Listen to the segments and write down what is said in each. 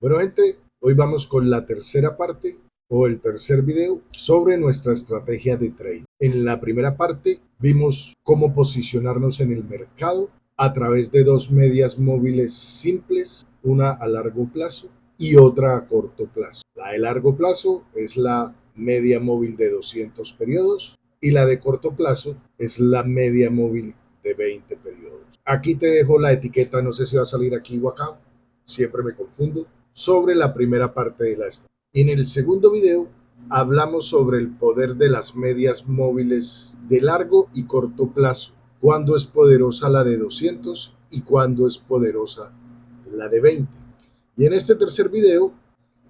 Bueno, gente, hoy vamos con la tercera parte o el tercer video sobre nuestra estrategia de trade. En la primera parte vimos cómo posicionarnos en el mercado a través de dos medias móviles simples, una a largo plazo y otra a corto plazo. La de largo plazo es la media móvil de 200 periodos y la de corto plazo es la media móvil de 20 periodos. Aquí te dejo la etiqueta, no sé si va a salir aquí o acá, siempre me confundo, sobre la primera parte de la estrategia. En el segundo video hablamos sobre el poder de las medias móviles de largo y corto plazo, cuándo es poderosa la de 200 y cuándo es poderosa la de 20. Y en este tercer video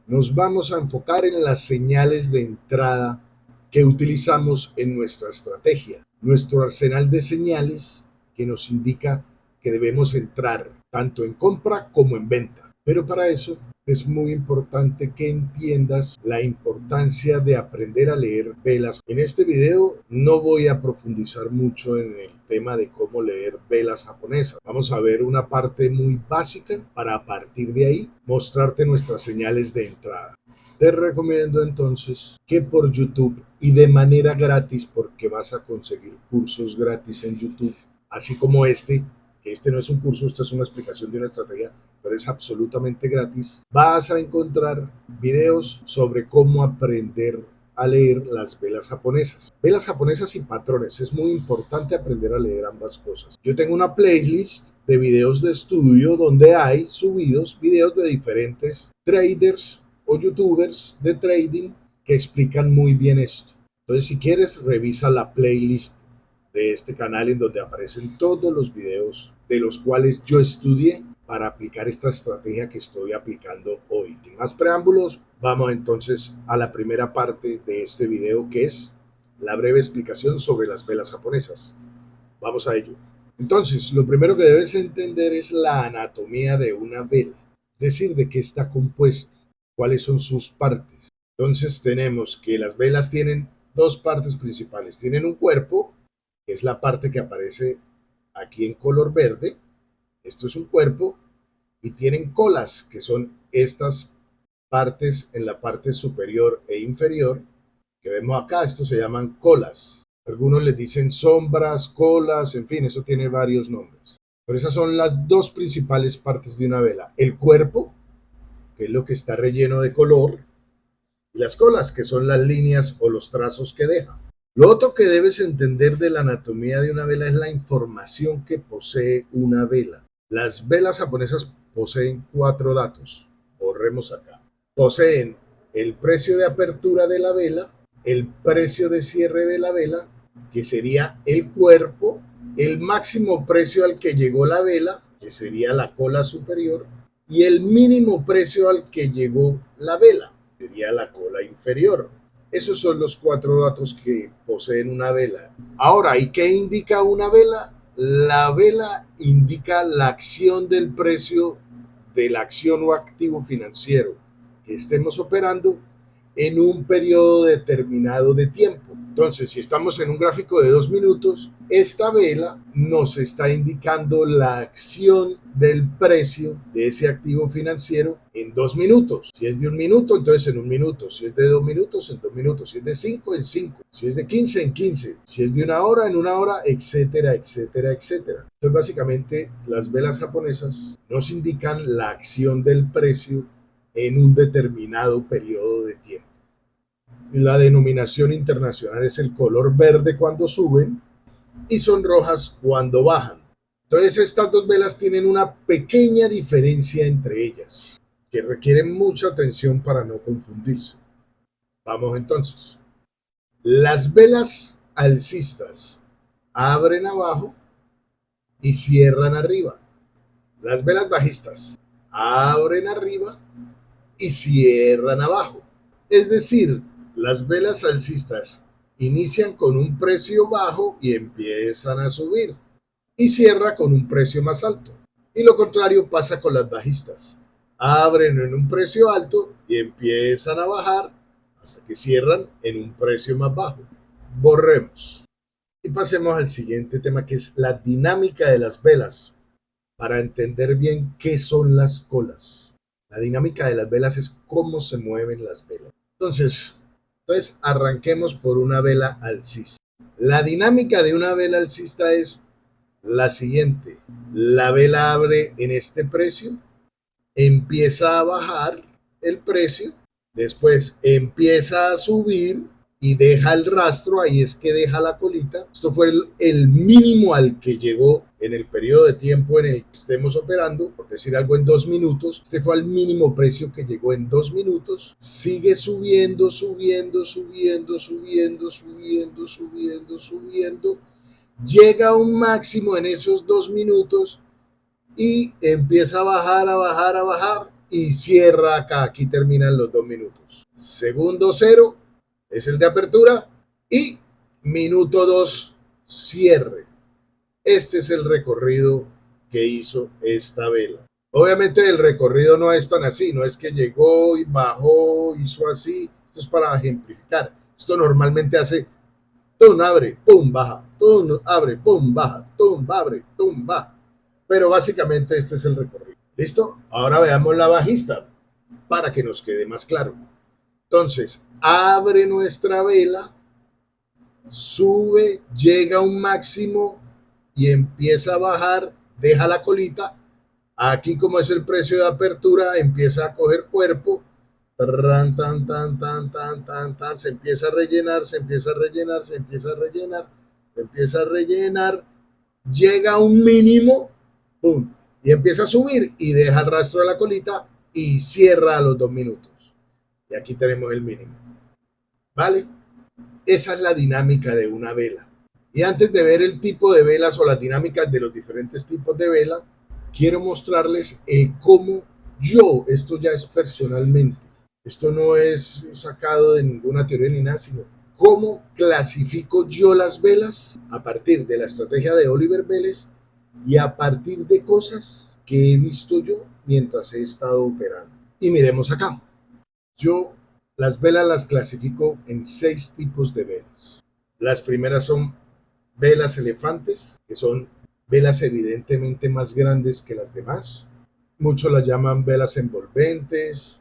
nos vamos a enfocar en las señales de entrada que utilizamos en nuestra estrategia, nuestro arsenal de señales que nos indica que debemos entrar tanto en compra como en venta. Pero para eso es muy importante que entiendas la importancia de aprender a leer velas. En este video no voy a profundizar mucho en el tema de cómo leer velas japonesas. Vamos a ver una parte muy básica para a partir de ahí mostrarte nuestras señales de entrada. Te recomiendo entonces que por YouTube y de manera gratis, porque vas a conseguir cursos gratis en YouTube, así como que este no es un curso, esta es una explicación de una estrategia, pero es absolutamente gratis, vas a encontrar videos sobre cómo aprender a leer las velas japonesas. Velas japonesas y patrones. Es muy importante aprender a leer ambas cosas. Yo tengo una playlist de videos de estudio donde hay subidos videos de diferentes traders o youtubers de trading que explican muy bien esto. Entonces, si quieres, revisa la playlist de este canal en donde aparecen todos los videos de los cuales yo estudié para aplicar esta estrategia que estoy aplicando hoy. Sin más preámbulos, vamos entonces a la primera parte de este video, que es la breve explicación sobre las velas japonesas. Vamos a ello. Entonces, lo primero que debes entender es la anatomía de una vela, es decir, de qué está compuesta, cuáles son sus partes. Entonces, tenemos que las velas tienen dos partes principales. Tienen un cuerpo, que es la parte que aparece aquí en color verde. Esto es un cuerpo. Y tienen colas, que son estas partes en la parte superior e inferior que vemos acá. Estos se llaman colas. Algunos les dicen sombras, colas, en fin, eso tiene varios nombres. Pero esas son las dos principales partes de una vela. El cuerpo, que es lo que está relleno de color, y las colas, que son las líneas o los trazos que deja. Lo otro que debes entender de la anatomía de una vela es la información que posee una vela. Las velas japonesas poseen 4 datos. Borremos acá. Poseen el precio de apertura de la vela, el precio de cierre de la vela, que sería el cuerpo, el máximo precio al que llegó la vela, que sería la cola superior, y el mínimo precio al que llegó la vela, sería la cola inferior. Esos son los 4 datos que poseen una vela. Ahora, ¿y qué indica una vela? La vela indica la acción del precio de la acción o activo financiero que estemos operando en un periodo determinado de tiempo. Entonces, si estamos en un gráfico de 2 minutos, esta vela nos está indicando la acción del precio de ese activo financiero en 2 minutos. Si es de 1 minuto, entonces en 1 minuto. Si es de 2 minutos, en 2 minutos. Si es de 5, en 5. Si es de 15, en 15. Si es de 1 hora, en 1 hora, etcétera, etcétera, etcétera. Entonces, básicamente, las velas japonesas nos indican la acción del precio en un determinado periodo de tiempo. La denominación internacional es el color verde cuando suben y son rojas cuando bajan. Entonces estas dos velas tienen una pequeña diferencia entre ellas que requiere mucha atención para no confundirse. Vamos entonces. Las velas alcistas abren abajo y cierran arriba. Las velas bajistas abren arriba y cierran abajo. Es decir, las velas alcistas inician con un precio bajo y empiezan a subir y cierra con un precio más alto. Y lo contrario pasa con las bajistas. Abren en un precio alto y empiezan a bajar hasta que cierran en un precio más bajo. Borremos y pasemos al siguiente tema, que es la dinámica de las velas, para entender bien qué son las colas. La dinámica de las velas es cómo se mueven las velas. Entonces arranquemos por una vela alcista. La dinámica de una vela alcista es la siguiente. La vela abre en este precio, empieza a bajar el precio, después empieza a subir y deja el rastro, ahí es que deja la colita. Esto fue el mínimo al que llegó en el periodo de tiempo en el que estemos operando, por decir algo en 2 minutos. Este fue al mínimo precio que llegó en 2 minutos. Sigue subiendo, subiendo, subiendo, subiendo, subiendo, subiendo, subiendo. Llega a un máximo en esos 2 minutos y empieza a bajar, a bajar, a bajar y cierra acá. Aquí terminan los 2 minutos. Segundo cero es el de apertura y minuto 2 cierre. Este es el recorrido que hizo esta vela. Obviamente el recorrido no es tan así, no es que llegó y bajó, hizo así. Esto es para ejemplificar. Esto normalmente hace tum, abre, pum, baja, tum, abre, pum, baja, tum, abre, tum, baja. Pero básicamente este es el recorrido. ¿Listo? Ahora veamos la bajista para que nos quede más claro. Entonces, abre nuestra vela, sube, llega a un máximo y empieza a bajar, deja la colita. Aquí, como es el precio de apertura, empieza a coger cuerpo. Tan, tan, tan, tan, tan, tan, tan, se empieza a rellenar, se empieza a rellenar, se empieza a rellenar, se empieza a rellenar, llega a un mínimo, ¡pum! Y empieza a subir y deja el rastro de la colita y cierra a los 2 minutos. Y aquí tenemos el mínimo. ¿Vale? Esa es la dinámica de una vela. Y antes de ver el tipo de velas o las dinámicas de los diferentes tipos de vela, quiero mostrarles cómo yo, esto ya es personalmente, esto no es sacado de ninguna teoría ni nada, sino cómo clasifico yo las velas a partir de la estrategia de Oliver Vélez y a partir de cosas que he visto yo mientras he estado operando. Y miremos acá. Yo las velas las clasifico en 6 tipos de velas. Las primeras son velas elefantes, que son velas evidentemente más grandes que las demás. Muchos las llaman velas envolventes.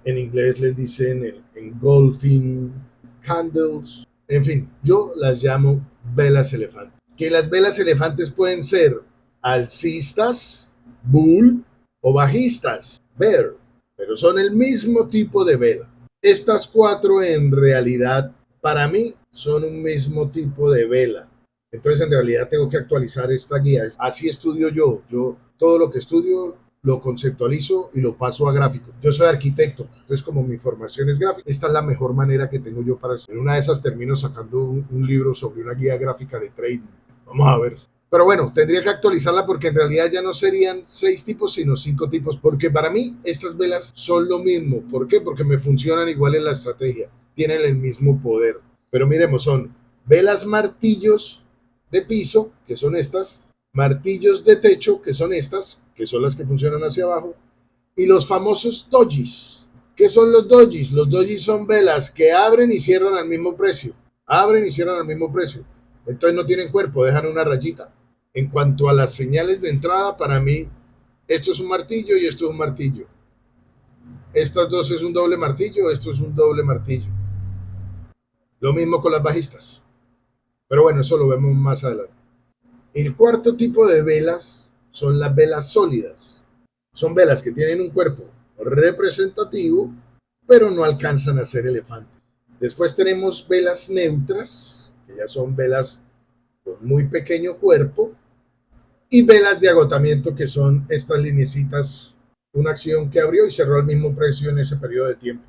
En inglés les dicen engulfing candles. En fin, yo las llamo velas elefantes. Que las velas elefantes pueden ser alcistas, bull o bajistas, bear, pero son el mismo tipo de vela. Estas 4 en realidad para mí son un mismo tipo de vela. Entonces en realidad tengo que actualizar esta guía. Así estudio yo. Yo todo lo que estudio lo conceptualizo y lo paso a gráfico. Yo soy arquitecto, entonces como mi formación es gráfica, esta es la mejor manera que tengo yo para eso. En una de esas termino sacando un libro sobre una guía gráfica de trading. Vamos a ver. Pero bueno, tendría que actualizarla porque en realidad ya no serían 6 tipos, sino 5 tipos. Porque para mí estas velas son lo mismo. ¿Por qué? Porque me funcionan igual en la estrategia. Tienen el mismo poder. Pero miremos, son velas martillos de piso, que son estas. Martillos de techo, que son estas, que son las que funcionan hacia abajo. Y los famosos dojis. ¿Qué son los dojis? Los dojis son velas que abren y cierran al mismo precio. Abren y cierran al mismo precio. Entonces no tienen cuerpo, dejan una rayita. En cuanto a las señales de entrada, para mí, esto es un martillo y esto es un martillo. Estas dos es un doble martillo, esto es un doble martillo. Lo mismo con las bajistas. Pero bueno, eso lo vemos más adelante. El cuarto tipo de velas son las velas sólidas. Son velas que tienen un cuerpo representativo, pero no alcanzan a ser elefantes. Después tenemos velas neutras, que ya son velas con muy pequeño cuerpo, y velas de agotamiento, que son estas lineecitas, una acción que abrió y cerró al mismo precio en ese periodo de tiempo.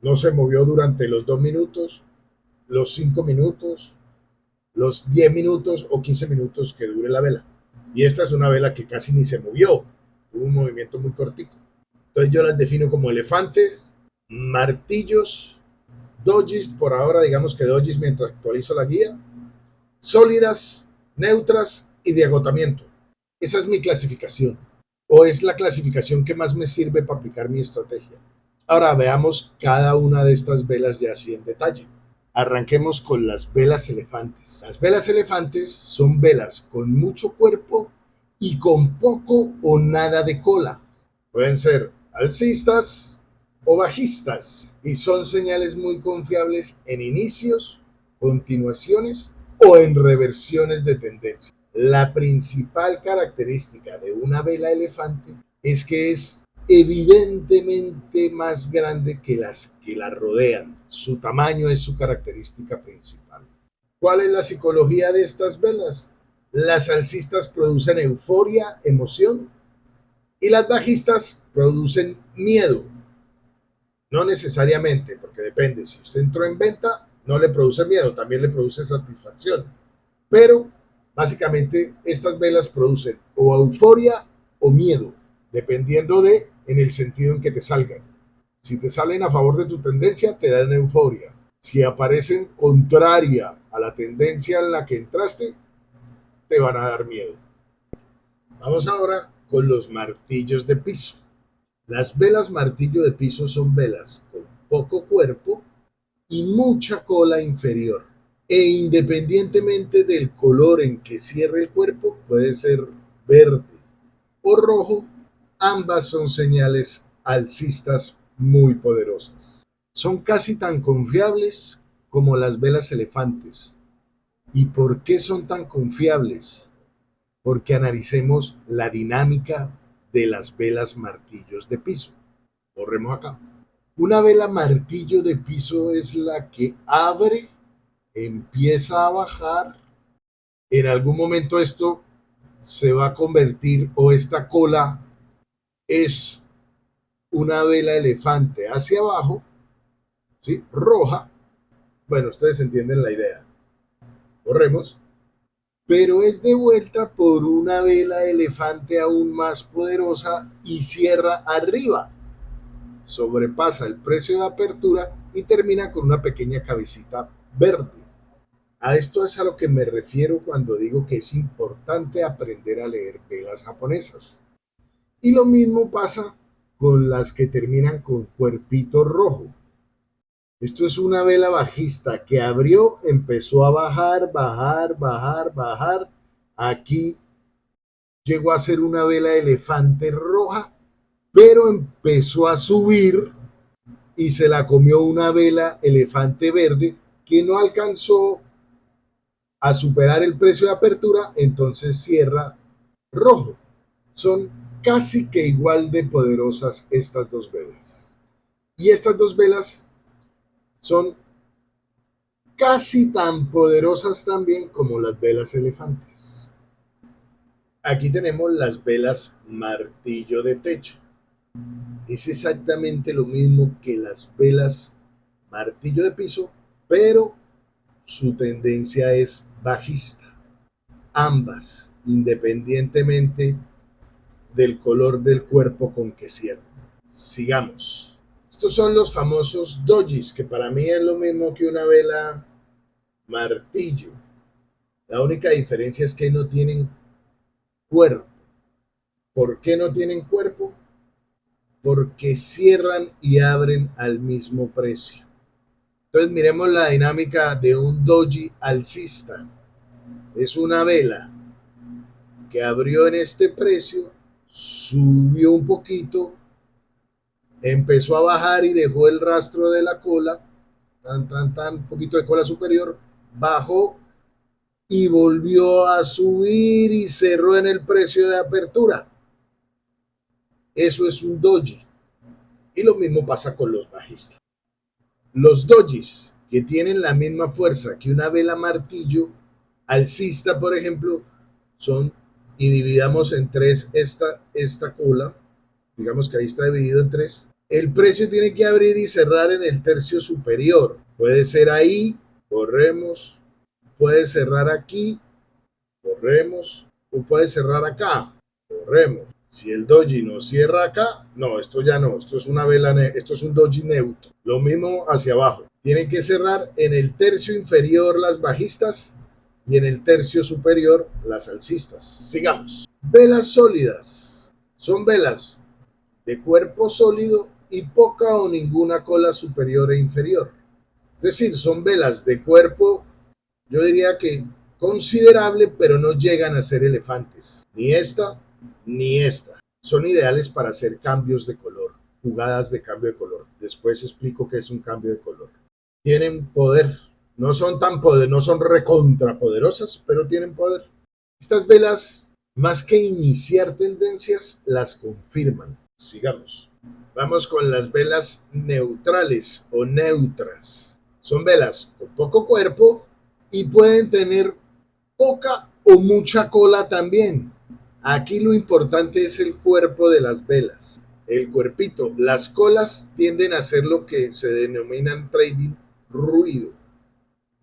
No se movió durante los 2 minutos, los 5 minutos, los 10 minutos o 15 minutos que dure la vela. Y esta es una vela que casi ni se movió, tuvo un movimiento muy cortico. Entonces yo las defino como elefantes, martillos, dojis, por ahora digamos que dojis mientras actualizo la guía, sólidas, neutras y de agotamiento. Esa es mi clasificación, o es la clasificación que más me sirve para aplicar mi estrategia. Ahora veamos cada una de estas velas ya así en detalle. Arranquemos con las velas elefantes. Las velas elefantes son velas con mucho cuerpo y con poco o nada de cola. Pueden ser alcistas o bajistas y son señales muy confiables en inicios, continuaciones o en reversiones de tendencia. La principal característica de una vela elefante es que es evidentemente más grande que las que la rodean. Su tamaño es su característica principal. ¿Cuál es la psicología de estas velas? Las alcistas producen euforia, emoción, y las bajistas producen miedo. No necesariamente, porque depende. Si usted entró en venta, no le produce miedo, también le produce satisfacción. Pero básicamente estas velas producen o euforia o miedo, dependiendo de en el sentido en que te salgan. Si te salen a favor de tu tendencia, te dan euforia. Si aparecen contraria a la tendencia en la que entraste, te van a dar miedo. Vamos ahora con los martillos de piso. Las velas martillo de piso son velas con poco cuerpo y mucha cola inferior. E independientemente del color en que cierre el cuerpo, puede ser verde o rojo, ambas son señales alcistas muy poderosas. Son casi tan confiables como las velas elefantes. ¿Y por qué son tan confiables? Porque analicemos la dinámica de las velas martillos de piso. Borremos acá. Una vela martillo de piso es la que abre, empieza a bajar. En algún momento esto se va a convertir o esta cola es una vela elefante hacia abajo, ¿sí? Roja. Bueno, ustedes entienden la idea. Borremos. Pero es devuelta por una vela elefante aún más poderosa y cierra arriba. Sobrepasa el precio de apertura y termina con una pequeña cabecita verde. A esto es a lo que me refiero cuando digo que es importante aprender a leer velas japonesas. Y lo mismo pasa con las que terminan con cuerpito rojo. Esto es una vela bajista que abrió, empezó a bajar, bajar, bajar, bajar. Aquí llegó a ser una vela elefante roja, pero empezó a subir y se la comió una vela elefante verde que no alcanzó a superar el precio de apertura, entonces cierra rojo. Son casi que igual de poderosas estas dos velas. Y estas dos velas son casi tan poderosas también como las velas elefantes. Aquí tenemos las velas martillo de techo. Es exactamente lo mismo que las velas martillo de piso, pero su tendencia es bajista. Ambas, independientemente del color del cuerpo con que cierran. Sigamos. Estos son los famosos dojis, que para mí es lo mismo que una vela martillo. La única diferencia es que no tienen cuerpo. ¿Por qué no tienen cuerpo? Porque cierran y abren al mismo precio. Entonces miremos la dinámica de un doji alcista. Es una vela que abrió en este precio, subió un poquito, empezó a bajar y dejó el rastro de la cola, un poquito de cola superior, bajó y volvió a subir y cerró en el precio de apertura. Eso es un doji. Y lo mismo pasa con los bajistas. Los dojis que tienen la misma fuerza que una vela martillo alcista, por ejemplo, son, y dividamos en tres esta cola, digamos que ahí está dividido en tres, el precio tiene que abrir y cerrar en el tercio superior. Puede ser ahí, corremos, puede cerrar aquí, corremos, o puede cerrar acá, corremos. Si el doji no cierra acá, no, esto ya no, esto es una vela, esto es un doji neutro. Lo mismo hacia abajo. Tienen que cerrar en el tercio inferior las bajistas y en el tercio superior las alcistas. Sigamos. Velas sólidas. Son velas de cuerpo sólido y poca o ninguna cola superior e inferior. Es decir, son velas de cuerpo, yo diría que considerable, pero no llegan a ser elefantes. Ni esta, ni esta. Son ideales para hacer cambios de color, jugadas de cambio de color. Después explico qué es un cambio de color. Tienen poder, no son tan poder, no son recontrapoderosas, pero tienen poder. Estas velas, más que iniciar tendencias, las confirman. Sigamos. Vamos con las velas neutrales o neutras. Son velas con poco cuerpo y pueden tener poca o mucha cola también. Aquí lo importante es el cuerpo de las velas, el cuerpito. Las colas tienden a ser lo que se denominan trading ruido.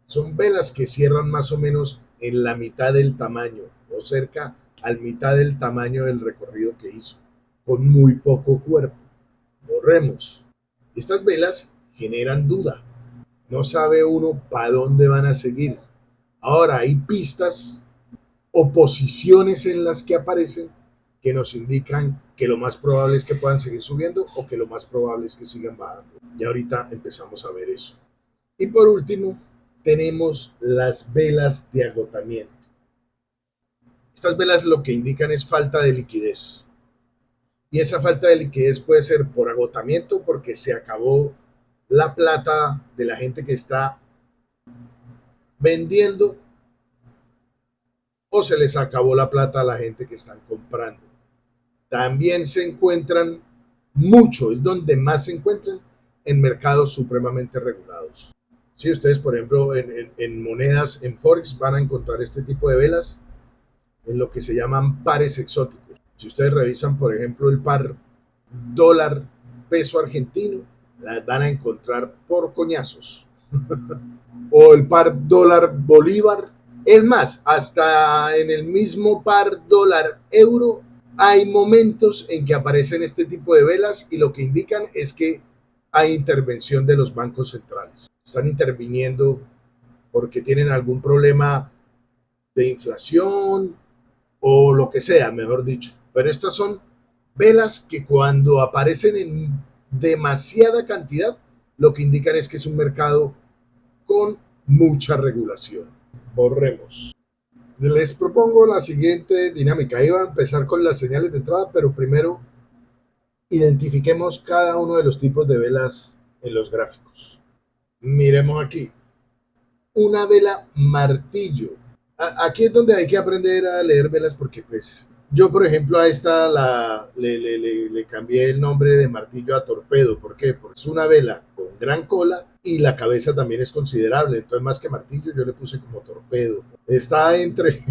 Son velas que cierran más o menos en la mitad del tamaño o cerca al mitad del tamaño del recorrido que hizo, con muy poco cuerpo. Borremos. Estas velas generan duda. No sabe uno para dónde van a seguir. Ahora hay pistas o posiciones en las que aparecen que nos indican que lo más probable es que puedan seguir subiendo o que lo más probable es que sigan bajando. Y ahorita empezamos a ver eso. Y por último, tenemos las velas de agotamiento. Estas velas lo que indican es falta de liquidez. Y esa falta de liquidez puede ser por agotamiento, porque se acabó la plata de la gente que está vendiendo, o se les acabó la plata a la gente que están comprando. También se encuentran mucho, es donde más se encuentran en mercados supremamente regulados. Si ustedes, por ejemplo, en monedas, en Forex, van a encontrar este tipo de velas en lo que se llaman pares exóticos. Si ustedes revisan, por ejemplo, el par dólar peso argentino, las van a encontrar por coñazos. O el par dólar bolívar. Es más, hasta en el mismo par dólar euro hay momentos en que aparecen este tipo de velas y lo que indican es que hay intervención de los bancos centrales. Están interviniendo porque tienen algún problema de inflación o lo que sea, mejor dicho. Pero estas son velas que cuando aparecen en demasiada cantidad, lo que indican es que es un mercado con mucha regulación. Borremos. Les propongo la siguiente dinámica. Iba a empezar con las señales de entrada, pero primero identifiquemos cada uno de los tipos de velas en los gráficos. Miremos aquí. Una vela martillo. Aquí es donde hay que aprender a leer velas porque pues yo por ejemplo a esta le cambié el nombre de martillo a torpedo. ¿Por qué? Porque es una vela con gran cola y la cabeza también es considerable. Entonces más que martillo yo le puse como torpedo. Está entre,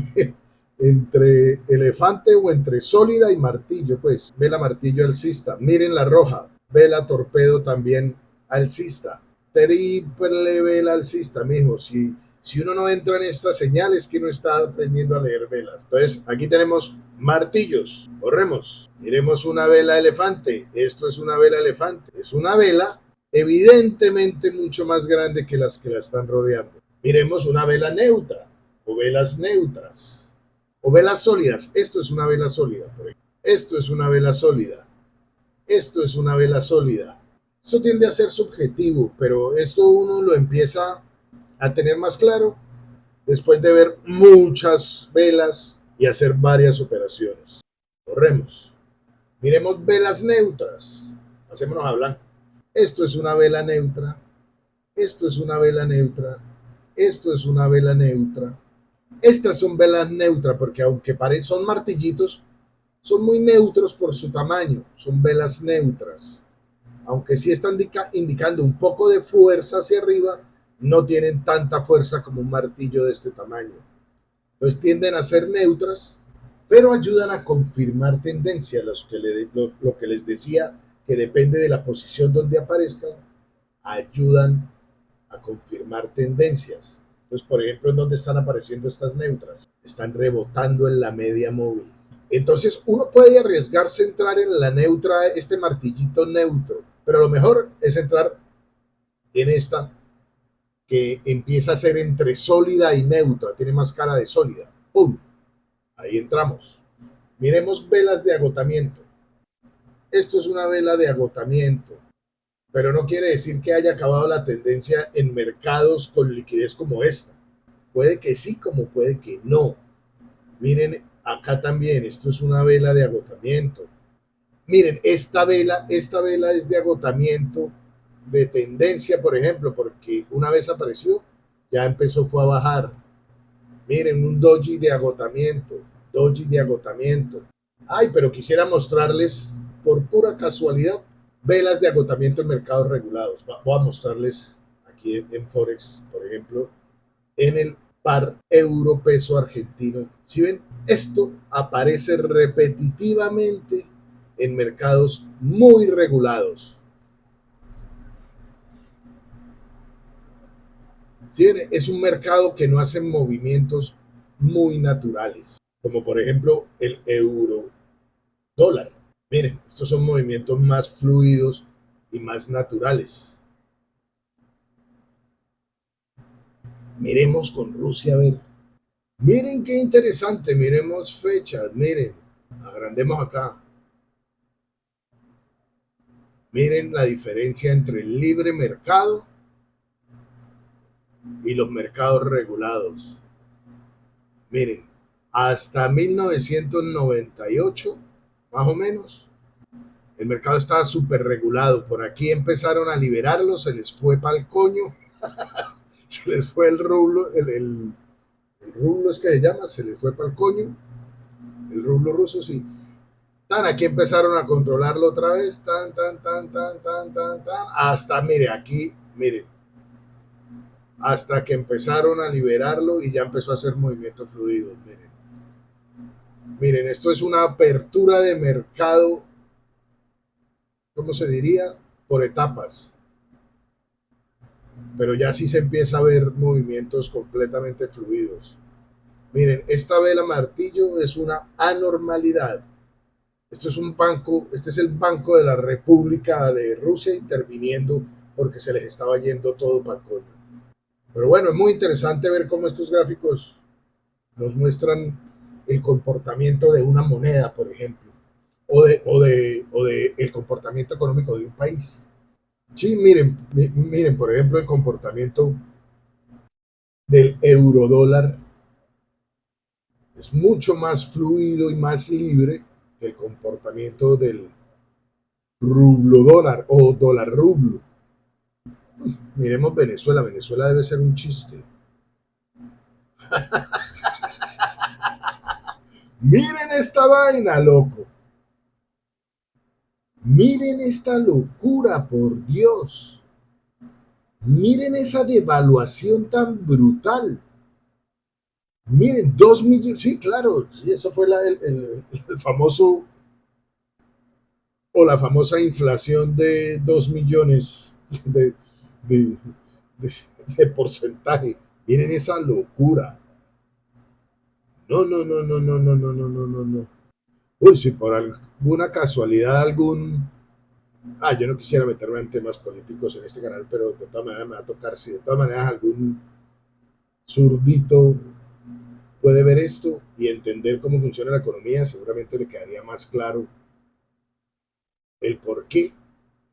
entre elefante o entre sólida y martillo, pues. Vela martillo alcista. Miren la roja. Vela torpedo también alcista. Triple vela alcista, mijo. Si uno no entra en estas señales, que no está aprendiendo a leer velas. Entonces, aquí tenemos martillos. Corremos. Miremos una vela elefante. Esto es una vela elefante. Es una vela evidentemente mucho más grande que las que la están rodeando. Miremos una vela neutra o velas neutras o velas sólidas. Esto es una vela sólida, por ejemplo. Esto es una vela sólida. Esto es una vela sólida. Eso tiende a ser subjetivo, pero esto uno lo empieza a tener más claro después de ver muchas velas y hacer varias operaciones. Corremos. Miremos velas neutras. Hacémonos a blanco. Esto es una vela neutra. Esto es una vela neutra. Esto es una vela neutra. Estas son velas neutras porque aunque son martillitos, son muy neutros por su tamaño. Son velas neutras. Aunque sí están indicando un poco de fuerza hacia arriba, no tienen tanta fuerza como un martillo de este tamaño. Entonces tienden a ser neutras, pero ayudan a confirmar tendencias, lo que les decía, que depende de la posición donde aparezcan, ayudan a confirmar tendencias. Entonces, por ejemplo, ¿en dónde están apareciendo estas neutras? Están rebotando en la media móvil. Entonces, uno puede arriesgarse a entrar en la neutra, este martillito neutro, pero lo mejor es entrar en esta que empieza a ser entre sólida y neutra, tiene más cara de sólida. ¡Pum! Ahí entramos. Miremos velas de agotamiento. Esto es una vela de agotamiento, pero no quiere decir que haya acabado la tendencia en mercados con liquidez como esta. Puede que sí, como puede que no. Miren acá también, esto es una vela de agotamiento. Miren, esta vela es de agotamiento de tendencia, por ejemplo, porque una vez apareció, ya empezó, fue a bajar. Miren, un doji de agotamiento, doji de agotamiento. Ay, pero quisiera mostrarles, por pura casualidad, velas de agotamiento en mercados regulados. Voy a mostrarles aquí en Forex, por ejemplo, en el par euro peso argentino. Si ven, esto aparece repetitivamente en mercados muy regulados. Si ven, es un mercado que no hace movimientos muy naturales, como por ejemplo el euro dólar. Miren, estos son movimientos más fluidos y más naturales. Miremos con Rusia a ver. Miren qué interesante, miremos fechas, miren, agrandemos acá. Miren la diferencia entre el libre mercado y los mercados regulados. Miren, hasta 1998, más o menos, el mercado estaba súper regulado. Por aquí empezaron a liberarlo, se les fue pa'l coño, se les fue el rublo, el rublo es que se llama, se les fue pa'l coño, el rublo ruso, sí. Tan, aquí empezaron a controlarlo otra vez, hasta, mire, aquí, mire, hasta que empezaron a liberarlo y ya empezó a hacer movimientos fluidos. Miren, esto es una apertura de mercado, ¿cómo se diría? Por etapas, pero ya sí se empieza a ver movimientos completamente fluidos. Miren, esta vela martillo es una anormalidad. Esto es un banco, este es el Banco de la República de Rusia interviniendo porque se les estaba yendo todo para el coño. Pero bueno, es muy interesante ver cómo estos gráficos nos muestran el comportamiento de una moneda, por ejemplo, o de el comportamiento económico de un país. Sí, miren, por ejemplo, el comportamiento del eurodólar es mucho más fluido y más libre que el comportamiento del rublo dólar o dólar rublo. Miremos Venezuela, Venezuela debe ser un chiste. Miren esta vaina, loco. Miren esta locura, por Dios. Miren esa devaluación tan brutal. Miren, 2 millones. Sí, claro, sí, eso fue el famoso o la famosa inflación de 2 millones de, de, de porcentaje. Miren esa locura. No, no, no, no, no, no, no, no, no, no, no. Uy, si por alguna casualidad yo no quisiera meterme en temas políticos en este canal, pero de todas maneras me va a tocar, si de todas maneras algún zurdito puede ver esto y entender cómo funciona la economía, seguramente le quedaría más claro el por qué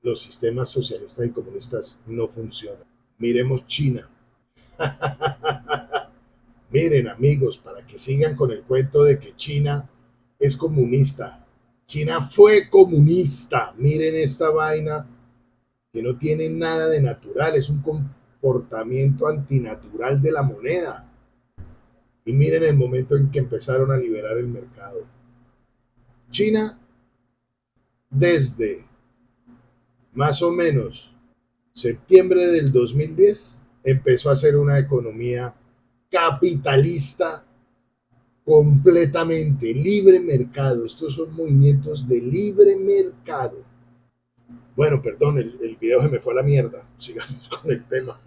los sistemas socialistas y comunistas no funcionan. Miremos China. Miren amigos, para que sigan con el cuento de que China es comunista. China fue comunista. Miren esta vaina que no tiene nada de natural, es un comportamiento antinatural de la moneda. Y miren el momento en que empezaron a liberar el mercado. China, desde más o menos septiembre del 2010, empezó a ser una economía capitalista completamente, libre mercado. Estos son movimientos de libre mercado. Bueno, perdón, el video se me fue a la mierda. Sigamos con el tema.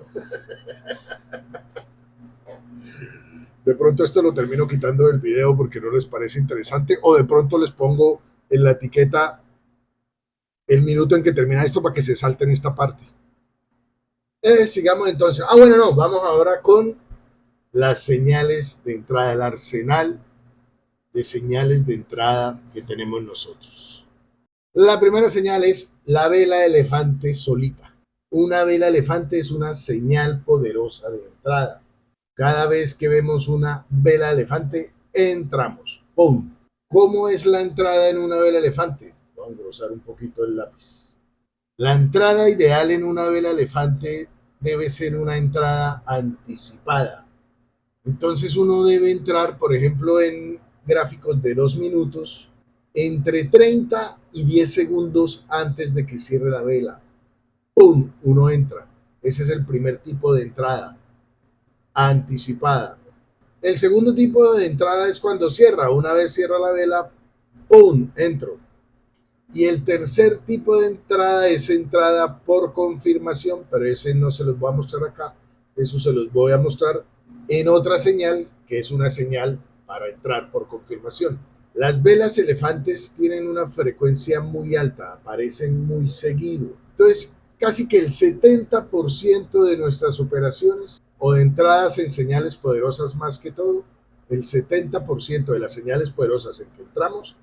De pronto esto lo termino quitando del video porque no les parece interesante, o de pronto les pongo en la etiqueta el minuto en que termina esto para que se salten esta parte. Sigamos entonces. Bueno, no, vamos ahora con las señales de entrada, el arsenal de señales de entrada que tenemos nosotros. La primera señal es la vela elefante solita. Una vela elefante es una señal poderosa de entrada. Cada vez que vemos una vela elefante, entramos. ¡Pum! ¿Cómo es la entrada en una vela elefante? Voy a engrosar un poquito el lápiz. La entrada ideal en una vela elefante debe ser una entrada anticipada. Entonces uno debe entrar, por ejemplo, en gráficos de 2 minutos, entre 30 y 10 segundos antes de que cierre la vela. ¡Pum! Uno entra. Ese es el primer tipo de entrada, anticipada. El segundo tipo de entrada es cuando cierra. Una vez cierra la vela, ¡pum! Entro. Y el tercer tipo de entrada es entrada por confirmación, pero ese no se los voy a mostrar acá. Eso se los voy a mostrar en otra señal, que es una señal para entrar por confirmación. Las velas elefantes tienen una frecuencia muy alta, aparecen muy seguido. Entonces, casi que el 70% de nuestras operaciones o de entradas en señales poderosas más que todo, el 70% de las señales poderosas en que entramos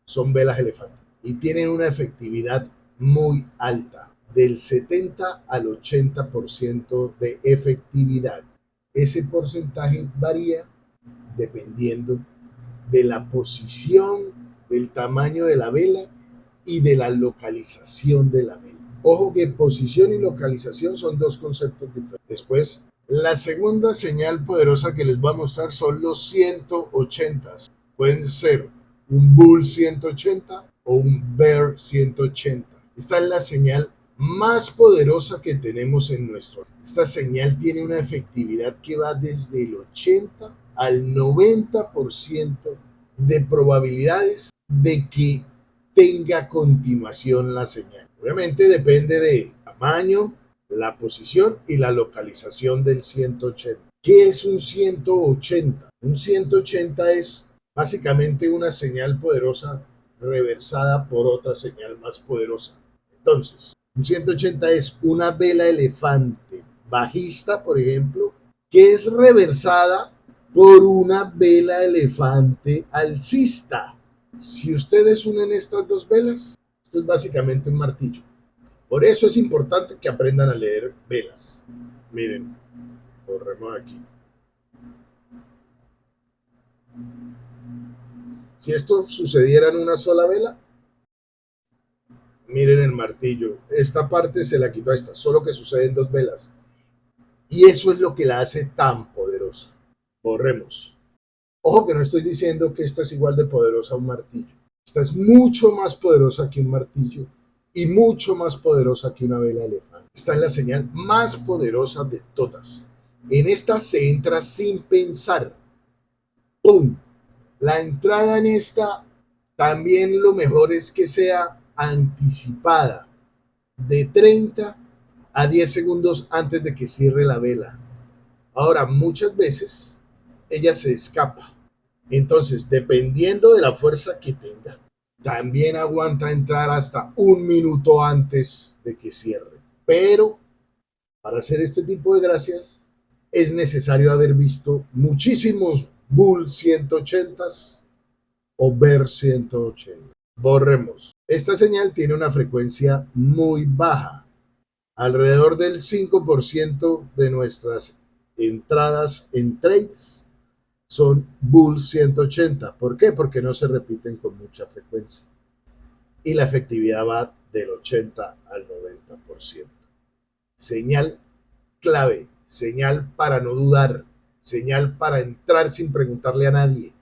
son velas elefantes y tienen una efectividad muy alta, del 70 al 80% de efectividad. Ese porcentaje varía dependiendo de la posición, del tamaño de la vela y de la localización de la vela. Ojo que posición y localización son dos conceptos diferentes. Después, la segunda señal poderosa que les voy a mostrar son los 180. Pueden ser un Bull 180 o un Bear 180. Esta es la señal más poderosa que tenemos en nuestro. Esta señal tiene una efectividad que va desde el 80 al 90% de probabilidades de que tenga continuación la señal. Obviamente depende del tamaño, la posición y la localización del 180. ¿Qué es un 180? Un 180 es básicamente una señal poderosa reversada por otra señal más poderosa. Entonces, un 180 es una vela elefante bajista, por ejemplo, que es reversada por una vela elefante alcista. Si ustedes unen estas dos velas, esto es básicamente un martillo. Por eso es importante que aprendan a leer velas. Miren, corremos aquí. Si esto sucediera en una sola vela, miren el martillo. Esta parte se la quitó a esta, solo que sucede en dos velas. Y eso es lo que la hace tan poderosa. Borremos. Ojo que no estoy diciendo que esta es igual de poderosa a un martillo. Esta es mucho más poderosa que un martillo y mucho más poderosa que una vela elefante. Esta es la señal más poderosa de todas. En esta se entra sin pensar. ¡Pum! La entrada en esta también lo mejor es que sea anticipada de 30 a 10 segundos antes de que cierre la vela. Ahora, muchas veces ella se escapa. Entonces, dependiendo de la fuerza que tenga, también aguanta entrar hasta un minuto antes de que cierre. Pero para hacer este tipo de gracias es necesario haber visto muchísimos Bull 180 o Bear 180. Borremos. Esta señal tiene una frecuencia muy baja. Alrededor del 5% de nuestras entradas en trades son Bull 180. ¿Por qué? Porque no se repiten con mucha frecuencia. Y la efectividad va del 80 al 90%. Señal clave, señal para no dudar, señal para entrar sin preguntarle a nadie,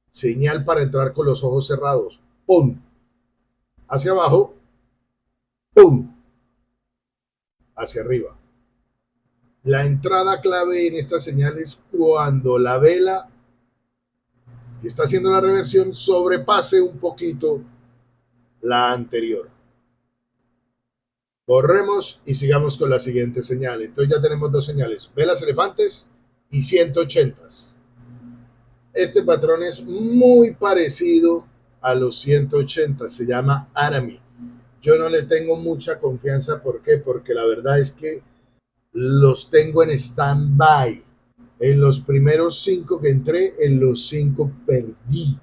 señal para entrar con los ojos cerrados. ¡Pum! Hacia abajo, ¡pum! Hacia arriba. La entrada clave en esta señal es cuando la vela que está haciendo la reversión sobrepase un poquito la anterior. Borremos y sigamos con la siguiente señal. Entonces ya tenemos dos señales, velas elefantes y 180. Este patrón es muy parecido a los 180, se llama Arami. Yo no les tengo mucha confianza, ¿por qué? Porque la verdad es que los tengo en stand-by. En los primeros 5 que entré, en los 5 perdí.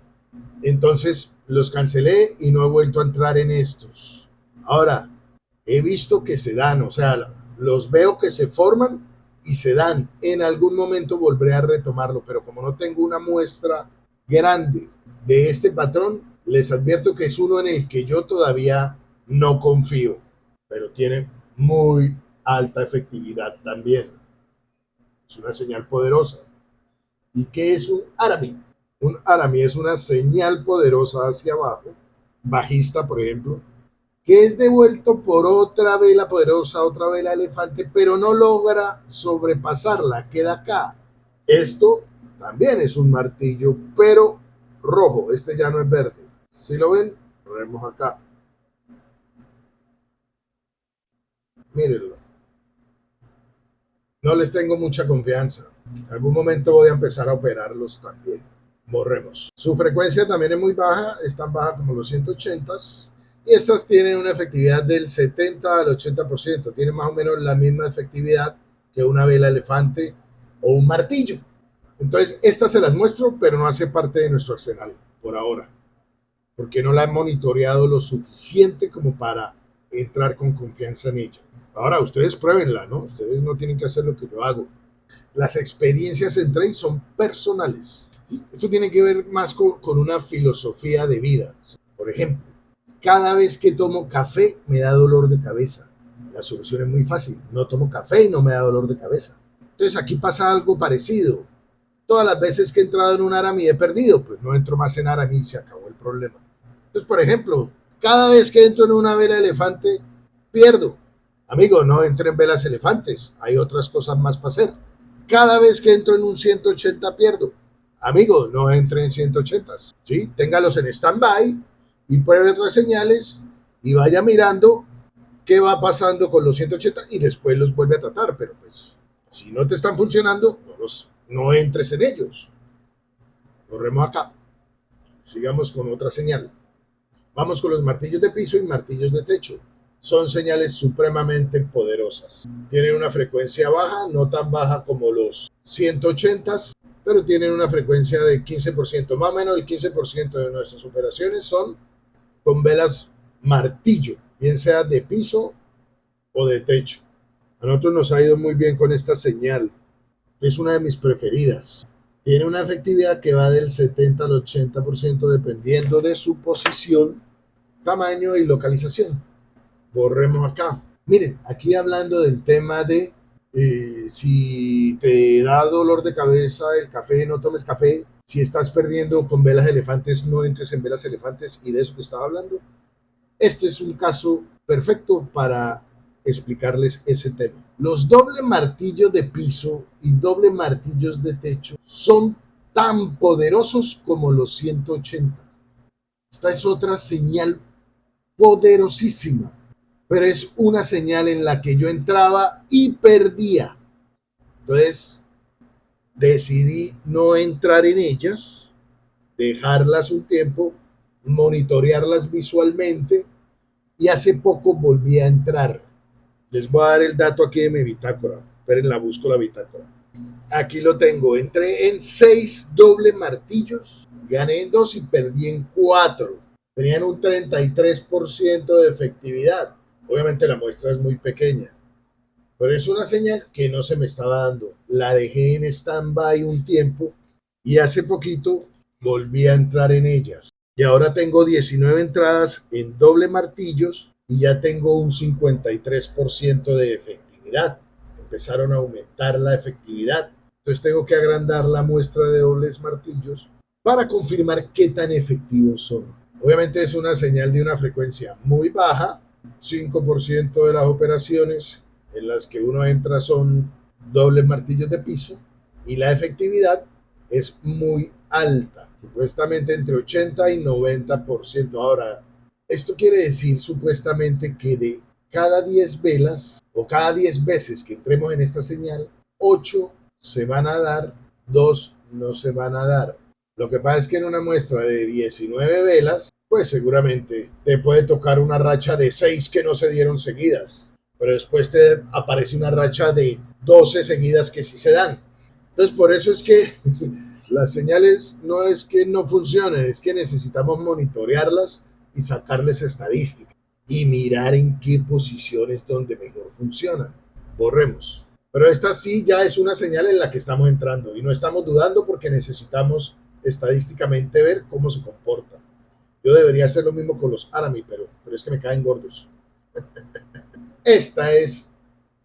Entonces los cancelé y no he vuelto a entrar en estos. Ahora, he visto que se dan, o sea, los veo que se forman y se dan. En algún momento volveré a retomarlo, pero como no tengo una muestra grande de este patrón, Les advierto que es uno en el que yo todavía no confío, pero tiene muy alta efectividad también. Es una señal poderosa. ¿Y qué es un Arami? Un Arami es una señal poderosa hacia abajo, bajista, por ejemplo, que es devuelto por otra vela poderosa, otra vela elefante, pero no logra sobrepasarla, queda acá. Esto también es un martillo, pero rojo, este ya no es verde. Si lo ven, lo vemos acá. Mírenlo. No les tengo mucha confianza. En algún momento voy a empezar a operarlos también. Borremos. Su frecuencia también es muy baja, es tan baja como los 180 y estas tienen una efectividad del 70 al 80%. Tienen más o menos la misma efectividad que una vela elefante o un martillo. Entonces, estas se las muestro, pero no hace parte de nuestro arsenal por ahora, porque no la he monitoreado lo suficiente como para entrar con confianza en ella. Ahora, ustedes pruébenla, ¿no? Ustedes no tienen que hacer lo que yo hago. Las experiencias en trade son personales. ¿Sí? Esto tiene que ver más con una filosofía de vida. Por ejemplo, cada vez que tomo café me da dolor de cabeza. La solución es muy fácil. No tomo café y no me da dolor de cabeza. Entonces aquí pasa algo parecido. Todas las veces que he entrado en un Arami he perdido, pues no entro más en Arami y se acabó el problema. Entonces, por ejemplo, cada vez que entro en una vela elefante, pierdo. Amigo, no entre en velas elefantes. Hay otras cosas más para hacer. Cada vez que entro en un 180 pierdo. Amigo, no entre en 180. ¿Sí? Téngalos en stand-by y pruebe otras señales y vaya mirando qué va pasando con los 180 y después los vuelve a tratar. Pero pues, si no te están funcionando, no entres en ellos. Corremos acá. Sigamos con otra señal. Vamos con los martillos de piso y martillos de techo. Son señales supremamente poderosas. Tienen una frecuencia baja, no tan baja como los 180, pero tienen una frecuencia de 15%. Más o menos el 15% de nuestras operaciones son con velas martillo, bien sea de piso o de techo. A nosotros nos ha ido muy bien con esta señal. Es una de mis preferidas. Tiene una efectividad que va del 70 al 80% dependiendo de su posición, tamaño y localización. Borremos acá. Miren, aquí hablando del tema de si te da dolor de cabeza el café, no tomes café. Si estás perdiendo con velas elefantes, no entres en velas elefantes y de eso que estaba hablando. Este es un caso perfecto para explicarles ese tema. Los doble martillos de piso y doble martillos de techo son tan poderosos como los 180. Esta es otra señal poderosísima, pero es una señal en la que yo entraba y perdía. Entonces decidí no entrar en ellas, dejarlas un tiempo, monitorearlas visualmente y hace poco volví a entrar. Les voy a dar el dato aquí de mi bitácora. Esperen, la busco la bitácora. Aquí lo tengo. Entré en 6 doble martillos, gané en 2 y perdí en 4. Tenían un 33% de efectividad. Obviamente la muestra es muy pequeña, pero es una señal que no se me estaba dando. La dejé en stand-by un tiempo y hace poquito volví a entrar en ellas. Y ahora tengo 19 entradas en doble martillos y ya tengo un 53% de efectividad. Empezaron a aumentar la efectividad. Entonces tengo que agrandar la muestra de dobles martillos para confirmar qué tan efectivos son. Obviamente es una señal de una frecuencia muy baja. 5% de las operaciones en las que uno entra son dobles martillos de piso y la efectividad es muy alta, supuestamente entre 80 y 90%. Ahora, esto quiere decir supuestamente que de cada 10 velas o cada 10 veces que entremos en esta señal, 8 se van a dar, 2 no se van a dar. Lo que pasa es que en una muestra de 19 velas, pues seguramente te puede tocar una racha de 6 que no se dieron seguidas, pero después te aparece una racha de 12 seguidas que sí se dan. Entonces, por eso es que las señales no es que no funcionen, es que necesitamos monitorearlas y sacarles estadísticas y mirar en qué posiciones donde mejor funcionan. Borremos. Pero esta sí ya es una señal en la que estamos entrando y no estamos dudando porque necesitamos estadísticamente ver cómo se comporta. Yo debería hacer lo mismo con los Arami, pero es que me caen gordos. Esta es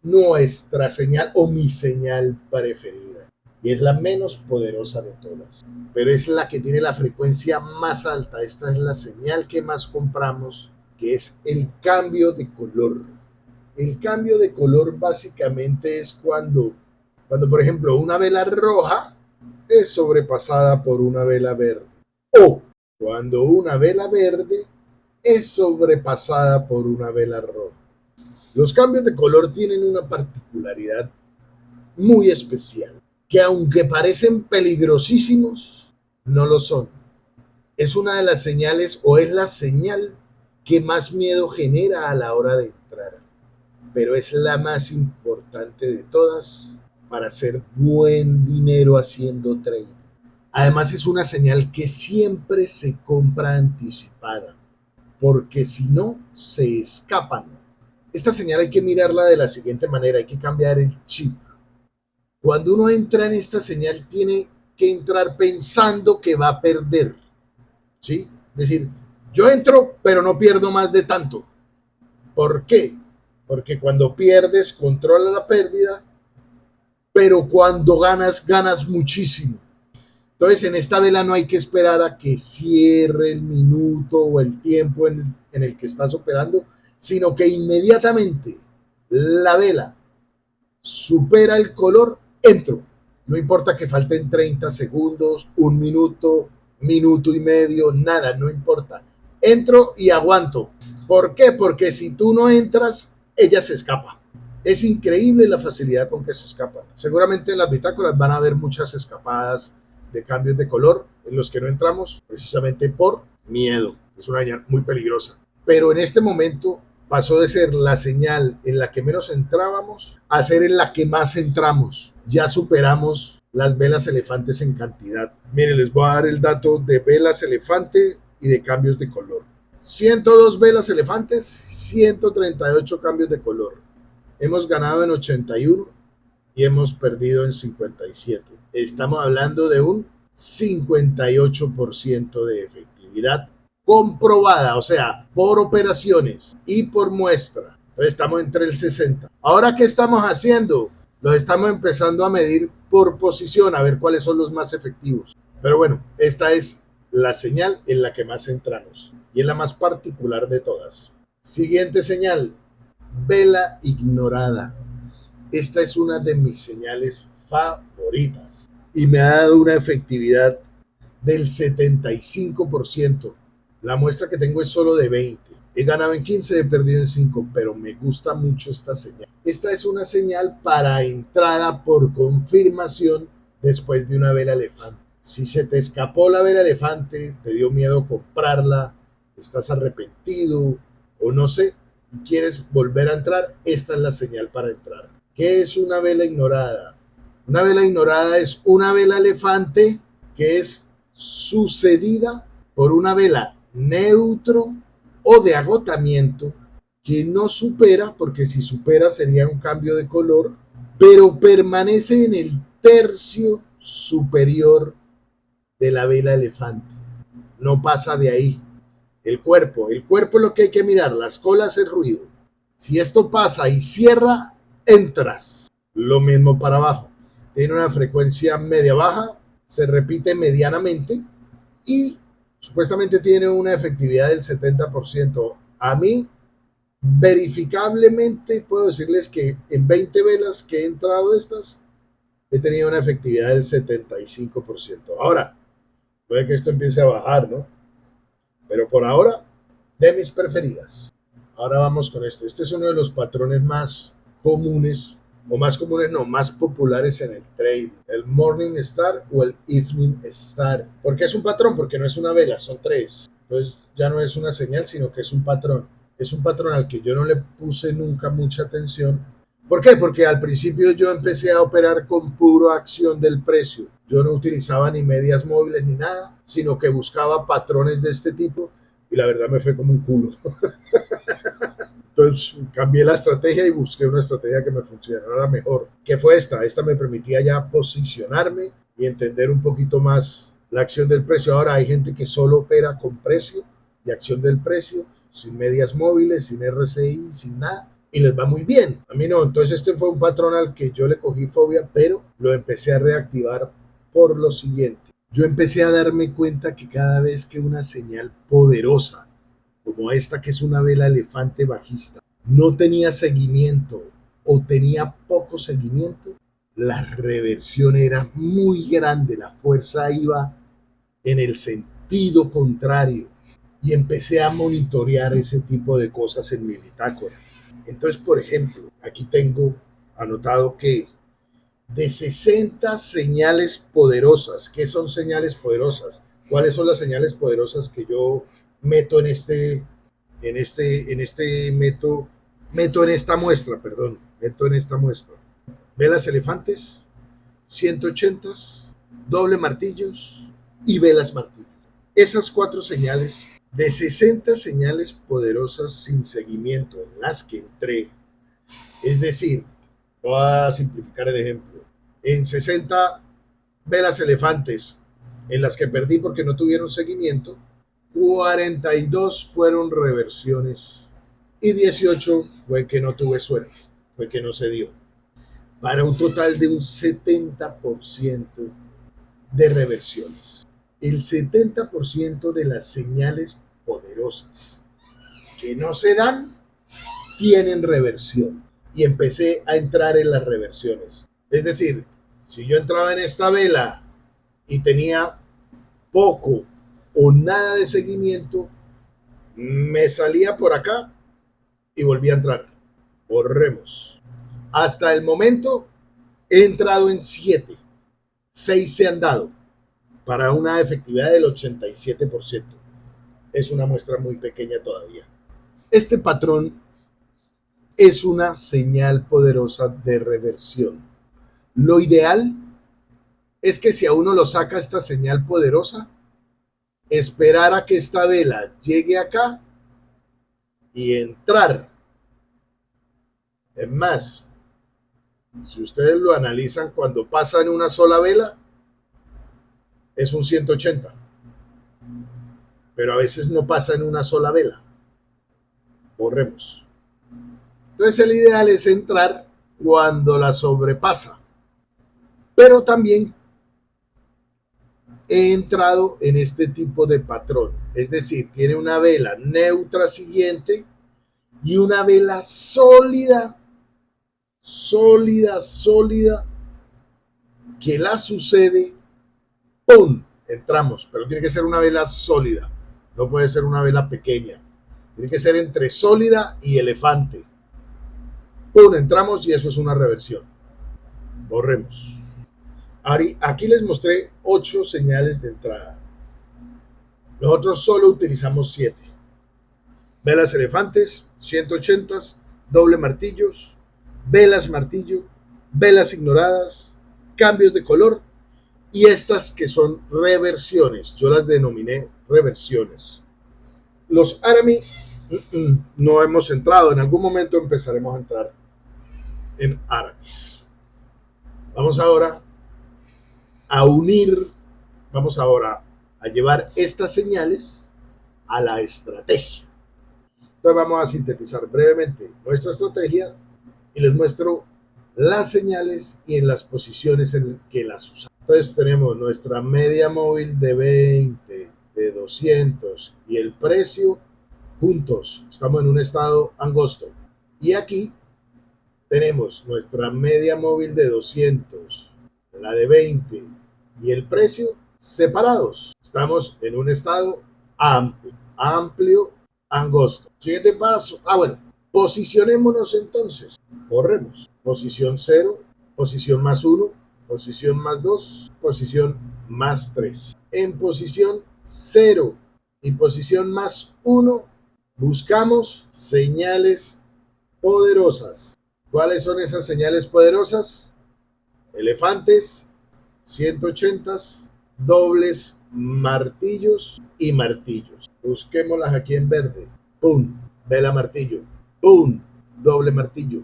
nuestra señal o mi señal preferida. Y es la menos poderosa de todas. Pero es la que tiene la frecuencia más alta. Esta es la señal que más compramos, que es el cambio de color. El cambio de color básicamente es cuando por ejemplo, una vela roja es sobrepasada por una vela verde. O cuando una vela verde es sobrepasada por una vela roja. Los cambios de color tienen una particularidad muy especial, que aunque parecen peligrosísimos, no lo son. Es una de las señales o es la señal que más miedo genera a la hora de entrar, pero es la más importante de todas para hacer buen dinero haciendo trading. Además es una señal que siempre se compra anticipada, porque si no, se escapan. Esta señal hay que mirarla de la siguiente manera, hay que cambiar el chip. Cuando uno entra en esta señal, tiene que entrar pensando que va a perder, ¿sí? Es decir, yo entro, pero no pierdo más de tanto. ¿Por qué? Porque cuando pierdes, controla la pérdida, pero cuando ganas, ganas muchísimo. Entonces, en esta vela no hay que esperar a que cierre el minuto o el tiempo en el que estás operando, sino que inmediatamente la vela supera el color, entro. No importa que falten 30 segundos, un minuto, minuto y medio, nada, no importa. Entro y aguanto. ¿Por qué? Porque si tú no entras, ella se escapa. Es increíble la facilidad con que se escapan. Seguramente en las bitácoras van a haber muchas escapadas de cambios de color en los que no entramos precisamente por miedo. Es una señal muy peligrosa. Pero en este momento pasó de ser la señal en la que menos entrábamos a ser en la que más entramos. Ya superamos las velas elefantes en cantidad. Miren, les voy a dar el dato de velas elefante y de cambios de color. 102 velas elefantes, 138 cambios de color. Hemos ganado en 81 y hemos perdido en 57. Estamos hablando de un 58% de efectividad comprobada, o sea, por operaciones y por muestra. Entonces estamos entre el 60. Ahora, ¿qué estamos haciendo? Los estamos empezando a medir por posición, a ver cuáles son los más efectivos. Pero bueno, esta es la señal en la que más entramos y es la más particular de todas. Siguiente señal, vela ignorada. Esta es una de mis señales favoritas y me ha dado una efectividad del 75%. La muestra que tengo es solo de 20. He ganado en 15, he perdido en 5, pero me gusta mucho esta señal. Esta es una señal para entrada por confirmación después de una vela elefante. Si se te escapó la vela elefante, te dio miedo comprarla, estás arrepentido o no sé, quieres volver a entrar, esta es la señal para entrar. ¿Qué es una vela ignorada? Una vela ignorada es una vela elefante que es sucedida por una vela neutro o de agotamiento que no supera, porque si supera sería un cambio de color, pero permanece en el tercio superior de la vela elefante. No pasa de ahí. El cuerpo es lo que hay que mirar, las colas es ruido. Si esto pasa y cierra, entras. Lo mismo para abajo. Tiene una frecuencia media baja, se repite medianamente y supuestamente tiene una efectividad del 70%. A mí, verificablemente, puedo decirles que en 20 velas que he entrado de estas, he tenido una efectividad del 75%. Ahora, puede que esto empiece a bajar, ¿no? Pero por ahora, de mis preferidas. Ahora vamos con esto. Este es uno de los patrones más comunes, o más comunes no, más populares en el trading. El Morning Star o el Evening Star. ¿Por qué es un patrón? Porque no es una vela, son tres. Entonces ya no es una señal, sino que es un patrón. Es un patrón al que yo no le puse nunca mucha atención. ¿Por qué? Porque al principio yo empecé a operar con pura acción del precio. Yo no utilizaba ni medias móviles ni nada, sino que buscaba patrones de este tipo y la verdad me fue como un culo. Entonces cambié la estrategia y busqué una estrategia que me funcionara mejor. ¿Qué fue esta? Esta me permitía ya posicionarme y entender un poquito más la acción del precio. Ahora hay gente que solo opera con precio de acción del precio, sin medias móviles, sin RSI, sin nada, y les va muy bien. A mí no, entonces este fue un patrón al que yo le cogí fobia, pero lo empecé a reactivar por lo siguiente. Yo empecé a darme cuenta que cada vez que una señal poderosa, como esta que es una vela elefante bajista, no tenía seguimiento o tenía poco seguimiento, la reversión era muy grande, la fuerza iba en el sentido contrario y empecé a monitorear ese tipo de cosas en mi bitácora. Entonces, por ejemplo, aquí tengo anotado que de 60 señales poderosas, ¿qué son señales poderosas? ¿Cuáles son las señales poderosas que yo meto meto en esta muestra, perdón, meto en esta muestra? Velas elefantes, 180, doble martillos y velas martillos. Esas cuatro señales, de 60 señales poderosas sin seguimiento en las que entré, es decir, voy a simplificar el ejemplo, en 60 velas elefantes en las que perdí porque no tuvieron seguimiento, 42 fueron reversiones y 18 fue que no tuve suerte, fue que no se dio, para un total de un 70% de reversiones. El 70% de las señales poderosas que no se dan tienen reversión. Y empecé a entrar en las reversiones. Es decir, si yo entraba en esta vela y tenía poco o nada de seguimiento, me salía por acá y volví a entrar. Borremos. Hasta el momento he entrado en 7. 6 se han dado para una efectividad del 87%. Es una muestra muy pequeña todavía. Este patrón es una señal poderosa de reversión. Lo ideal es que si a uno lo saca esta señal poderosa, esperar a que esta vela llegue acá y entrar. Es más, si ustedes lo analizan, cuando pasa en una sola vela, es un 180. Pero a veces no pasa en una sola vela. Borremos. Entonces el ideal es entrar cuando la sobrepasa. Pero también he entrado en este tipo de patrón. Es decir, tiene una vela neutra siguiente y una vela sólida, que la sucede, ¡pum! Entramos, pero tiene que ser una vela sólida, no puede ser una vela pequeña, tiene que ser entre sólida y elefante. ¡Pum! Entramos y eso es una reversión. Borremos. Aquí les mostré 8 señales de entrada. Nosotros solo utilizamos 7. Velas elefantes, 180, doble martillos, velas martillo, velas ignoradas, cambios de color y estas que son reversiones. Yo las denominé reversiones. Los Arami no hemos entrado. En algún momento empezaremos a entrar en Aramis. Vamos ahora a unir, vamos ahora a llevar estas señales a la estrategia. Entonces vamos a sintetizar brevemente nuestra estrategia y les muestro las señales y en las posiciones en que las usamos. Entonces tenemos nuestra media móvil de 20, de 200 y el precio juntos. Estamos en un estado angosto. Y aquí tenemos nuestra media móvil de 200, la de 20 y el precio separados. Estamos en un estado amplio, angosto. Siguiente paso. Bueno, posicionémonos entonces. Corremos. Posición 0, posición más 1, posición más 2, posición más 3. En posición 0 y posición más 1 buscamos señales poderosas. ¿Cuáles son esas señales poderosas? Elefantes, 180, dobles martillos y martillos. Busquémoslas aquí en verde. ¡Pum! Vela martillo. ¡Pum! Doble martillo.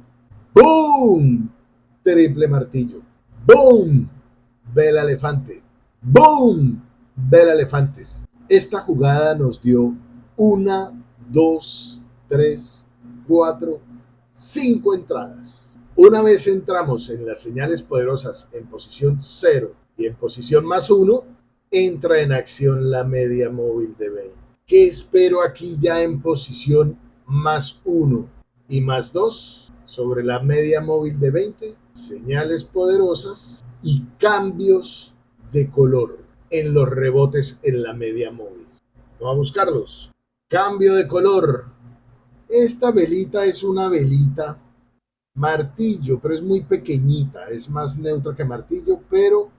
¡Pum! Triple martillo. ¡Boom! Vela elefante. ¡Boom! Vela elefantes. Esta jugada nos dio 1, 2, 3, 4, 5 entradas. Una vez entramos en las señales poderosas en posición 0 y en posición +1, entra en acción la media móvil de 20. ¿Qué espero aquí ya en posición +1 y +2 sobre la media móvil de 20? Señales poderosas y cambios de color en los rebotes en la media móvil. Vamos a buscarlos. Cambio de color. Esta velita es una velita martillo, pero es muy pequeñita, es más neutra que martillo, pero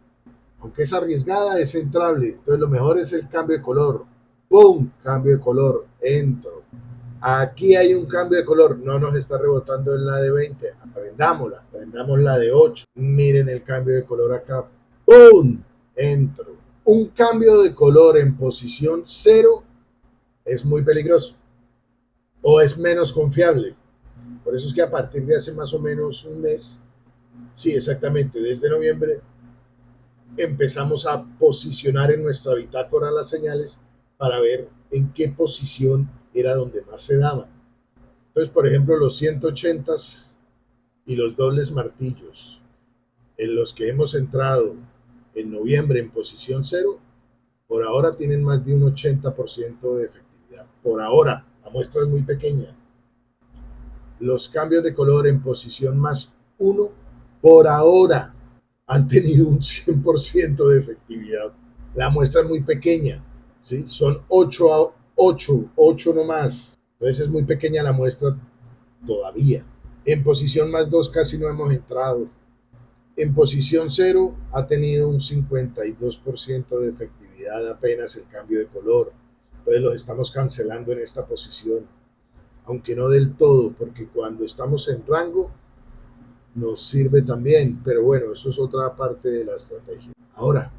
aunque es arriesgada, es entrable. Entonces lo mejor es el cambio de color. ¡Pum! Cambio de color. Entro. Aquí hay un cambio de color. No nos está rebotando en la de 20. Aprendámosla. Aprendamos la de 8. Miren el cambio de color acá. ¡Pum! Entro. Un cambio de color en posición 0 es muy peligroso o es menos confiable. Por eso es que a partir de hace más o menos un mes, sí, exactamente, desde noviembre, empezamos a posicionar en nuestra bitácora las señales para ver en qué posición era donde más se daban. Entonces, por ejemplo, los 180 y los dobles martillos en los que hemos entrado en noviembre en posición 0, por ahora tienen más de un 80% de efectividad. Por ahora, la muestra es muy pequeña. Los cambios de color en posición +1, por ahora, han tenido un 100% de efectividad. La muestra es muy pequeña, ¿sí? Son 8 nomás. Entonces es muy pequeña la muestra todavía. En posición +2 casi no hemos entrado. En posición 0 ha tenido un 52% de efectividad apenas el cambio de color. Entonces los estamos cancelando en esta posición, aunque no del todo, porque cuando estamos en rango nos sirve también, pero bueno, eso es otra parte de la estrategia. Ahora,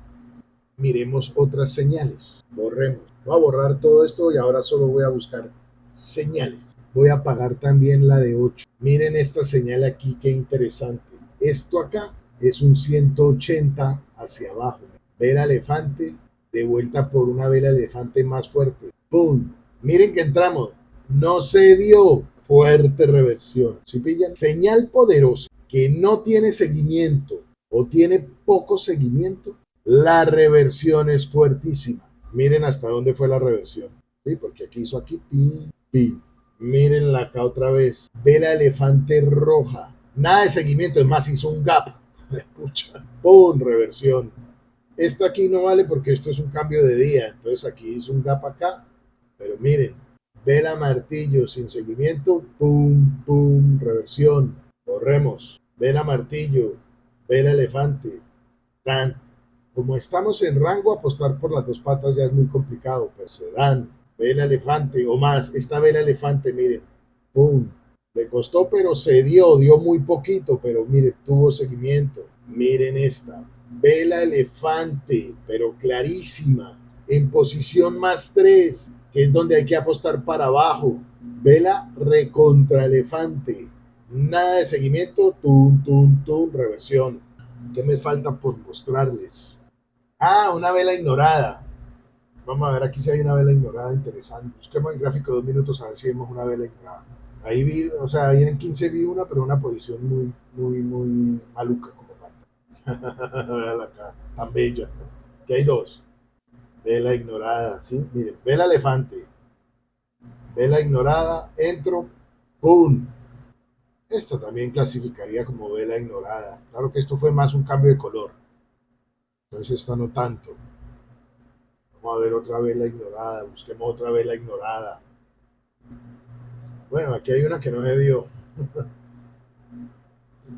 miremos otras señales. Borremos. Voy a borrar todo esto y ahora solo voy a buscar señales. Voy a apagar también la de 8. Miren esta señal aquí, qué interesante. Esto acá es un 180 hacia abajo. Vela elefante, de vuelta por una vela elefante más fuerte. ¡Pum! Miren que entramos. No se dio. Fuerte reversión. ¿Sí pillan? Señal poderosa que no tiene seguimiento o tiene poco seguimiento, la reversión es fuertísima. Miren hasta dónde fue la reversión. ¿Sí? Porque aquí hizo aquí, pin, pin. Mírenla acá otra vez. Vela elefante roja. Nada de seguimiento, es más, hizo un gap. Pucha. ¡Pum! Reversión. Esto aquí no vale porque esto es un cambio de día. Entonces aquí hizo un gap acá. Pero miren, vela martillo sin seguimiento. ¡Pum! ¡Pum! Reversión. Corremos. Vela martillo. Vela elefante. Tan. Como estamos en rango, apostar por las dos patas ya es muy complicado, pero se dan. Vela elefante o más. Esta vela elefante, miren, ¡pum! Le costó, pero se dio muy poquito, pero miren, tuvo seguimiento. Miren esta, vela elefante, pero clarísima, en posición +3, que es donde hay que apostar para abajo. Vela recontra elefante. Nada de seguimiento, reversión. ¿Qué me falta por mostrarles? Ah, una vela ignorada. Vamos a ver aquí si hay una vela ignorada interesante. Busquemos el gráfico de 2 minutos a ver si vemos una vela ignorada. Ahí vi, o sea, ahí en 15 vi una, pero una posición muy maluca como pata. Véala acá, tan bella. Aquí hay dos. Vela ignorada, ¿sí? Miren, vela elefante. Vela ignorada, entro, ¡pum! Esto también clasificaría como vela ignorada. Claro que esto fue más un cambio de color. Entonces esta no tanto. Vamos a ver otra vela ignorada, busquemos otra vela ignorada. Bueno, aquí hay una que no se dio.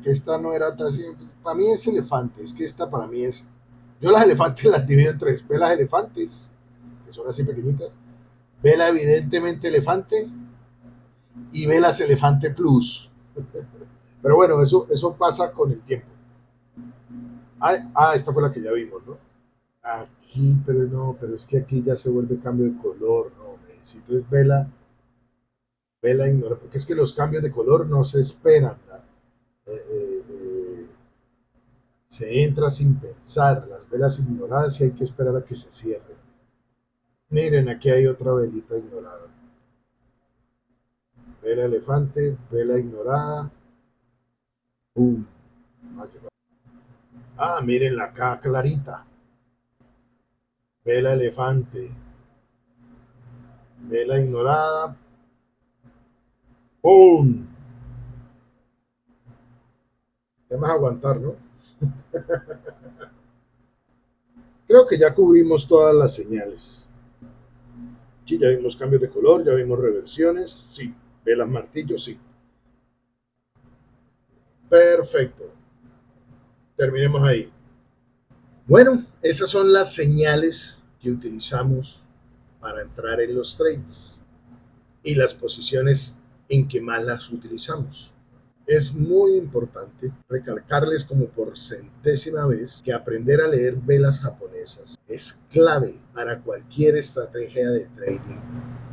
Que esta no era así. Para mí es elefante, es que esta para mí es. Yo las elefantes las divido en tres: velas elefantes, que son así pequeñitas, vela evidentemente elefante y velas elefante plus. Pero bueno, eso pasa con el tiempo. Esta fue la que ya vimos, ¿no? Aquí, pero no, pero es que aquí ya se vuelve cambio de color, no, necesito es vela ignorada, porque es que los cambios de color no se esperan, ¿no? Eh, eh, eh, se entra sin pensar, las velas ignoradas y hay que esperar a que se cierren. Miren, aquí hay otra velita ignorada. Vela elefante, vela ignorada. ¡Pum! Ah, miren la K clarita. Vela elefante, vela ignorada. ¡Pum! Debemos aguantar, ¿no? Creo que ya cubrimos todas las señales. Sí, ya vimos cambios de color, ya vimos reversiones, sí. Velas martillo, sí. Perfecto. Terminemos ahí. Bueno, esas son las señales que utilizamos para entrar en los trades y las posiciones en que más las utilizamos. Es muy importante recalcarles como por centésima vez que aprender a leer velas japonesas es clave para cualquier estrategia de trading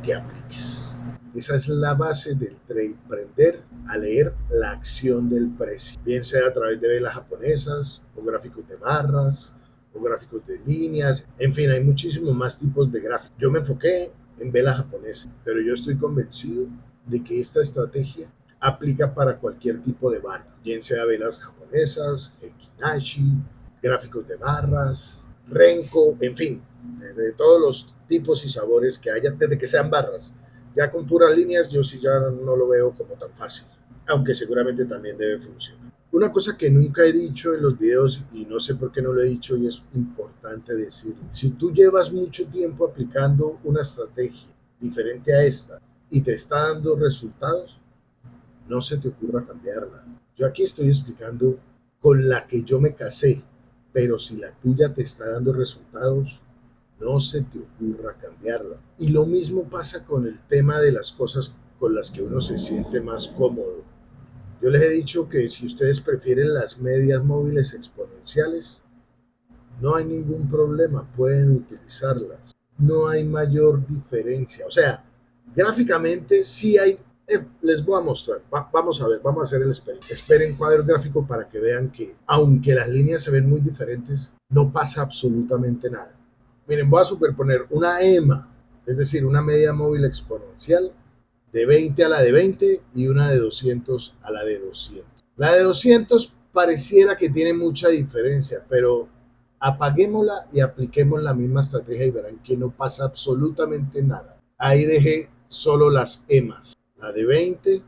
que apliques. Esa es la base del trade, aprender a leer la acción del precio, bien sea a través de velas japonesas o gráficos de barras o gráficos de líneas, en fin, hay muchísimos más tipos de gráficos. Yo me enfoqué en velas japonesas, pero yo estoy convencido de que esta estrategia aplica para cualquier tipo de barra, bien sea velas japonesas, Ekinashi, gráficos de barras, Renko, en fin, de todos los tipos y sabores que haya, desde que sean barras. Ya con puras líneas yo sí ya no lo veo como tan fácil, aunque seguramente también debe funcionar. Una cosa que nunca he dicho en los videos y no sé por qué no lo he dicho y es importante decirlo, si tú llevas mucho tiempo aplicando una estrategia diferente a esta y te está dando resultados, no se te ocurra cambiarla. Yo aquí estoy explicando con la que yo me casé, pero si la tuya te está dando resultados, no se te ocurra cambiarla. Y lo mismo pasa con el tema de las cosas con las que uno se siente más cómodo. Yo les he dicho que si ustedes prefieren las medias móviles exponenciales, no hay ningún problema, pueden utilizarlas. No hay mayor diferencia. O sea, gráficamente sí hay. Les voy a mostrar. Vamos a ver, vamos a hacer el experimento. Esperen cuadro gráfico para que vean que, aunque las líneas se ven muy diferentes, no pasa absolutamente nada. Miren, voy a superponer una EMA, es decir, una media móvil exponencial de 20 a la de 20 y una de 200 a la de 200. La de 200 pareciera que tiene mucha diferencia, pero apaguémosla y apliquemos la misma estrategia y verán que no pasa absolutamente nada. Ahí dejé solo las EMAs, la de 20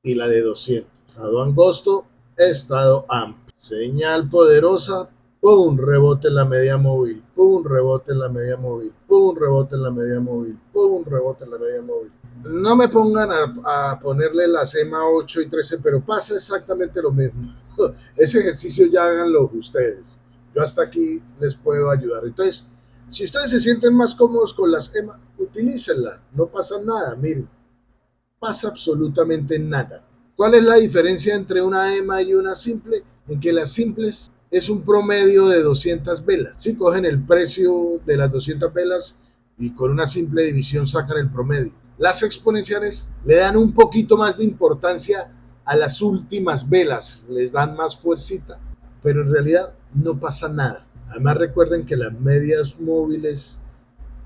y la de 200. Estado angosto, estado amplio. Señal poderosa, pum, rebote en la media móvil, pum, rebote en la media móvil, pum, rebote en la media móvil, pum, rebote en la media móvil. No me pongan a ponerle las EMA 8 y 13, pero pasa exactamente lo mismo. Ese ejercicio ya háganlo ustedes. Yo hasta aquí les puedo ayudar. Entonces, si ustedes se sienten más cómodos con las EMA, utilícenla. No pasa nada, miren. Pasa absolutamente nada. ¿Cuál es la diferencia entre una EMA y una simple? En que las simples es un promedio de 200 velas. Si cogen el precio de las 200 velas y con una simple división sacan el promedio. Las exponenciales le dan un poquito más de importancia a las últimas velas, les dan más fuercita, pero en realidad no pasa nada. Además recuerden que las medias móviles,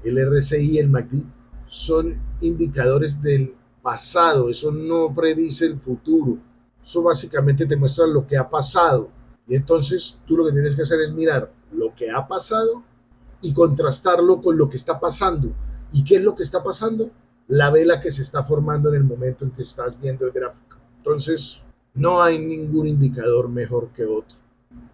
el RSI y el MACD son indicadores del pasado, eso no predice el futuro, eso básicamente te muestra lo que ha pasado. Y entonces tú lo que tienes que hacer es mirar lo que ha pasado y contrastarlo con lo que está pasando. ¿Y qué es lo que está pasando? La vela que se está formando en el momento en que estás viendo el gráfico. Entonces, no hay ningún indicador mejor que otro.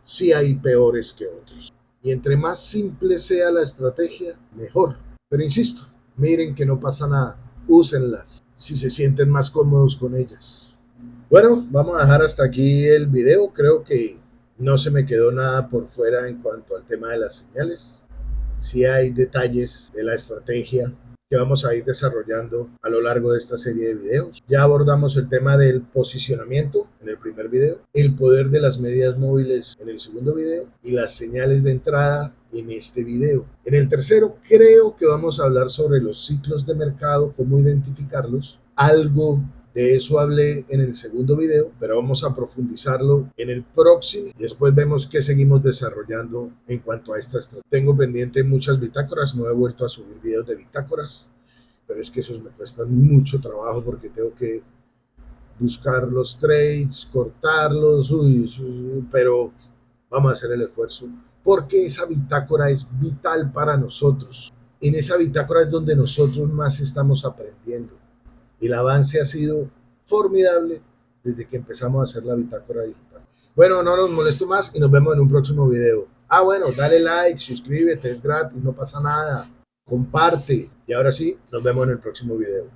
Sí hay peores que otros. Y entre más simple sea la estrategia, mejor. Pero insisto, miren que no pasa nada. Úsenlas si se sienten más cómodos con ellas. Bueno, vamos a dejar hasta aquí el video. Creo que no se me quedó nada por fuera en cuanto al tema de las señales. Sí hay detalles de la estrategia que vamos a ir desarrollando a lo largo de esta serie de videos. Ya abordamos el tema del posicionamiento en el primer video, el poder de las medias móviles en el segundo video y las señales de entrada en este video. En el tercero creo que vamos a hablar sobre los ciclos de mercado, cómo identificarlos, algo De eso hablé en el segundo video, pero vamos a profundizarlo en el próximo y después vemos qué seguimos desarrollando en cuanto a esta estrategia. Tengo pendiente muchas bitácoras, no he vuelto a subir videos de bitácoras, pero es que esos me cuestan mucho trabajo porque tengo que buscar los trades, cortarlos, pero vamos a hacer el esfuerzo porque esa bitácora es vital para nosotros. En esa bitácora es donde nosotros más estamos aprendiendo. El avance ha sido formidable desde que empezamos a hacer la bitácora digital. Bueno, no nos molesto más y nos vemos en un próximo video. Bueno, dale like, suscríbete, es gratis, no pasa nada. Comparte. Y ahora sí, nos vemos en el próximo video.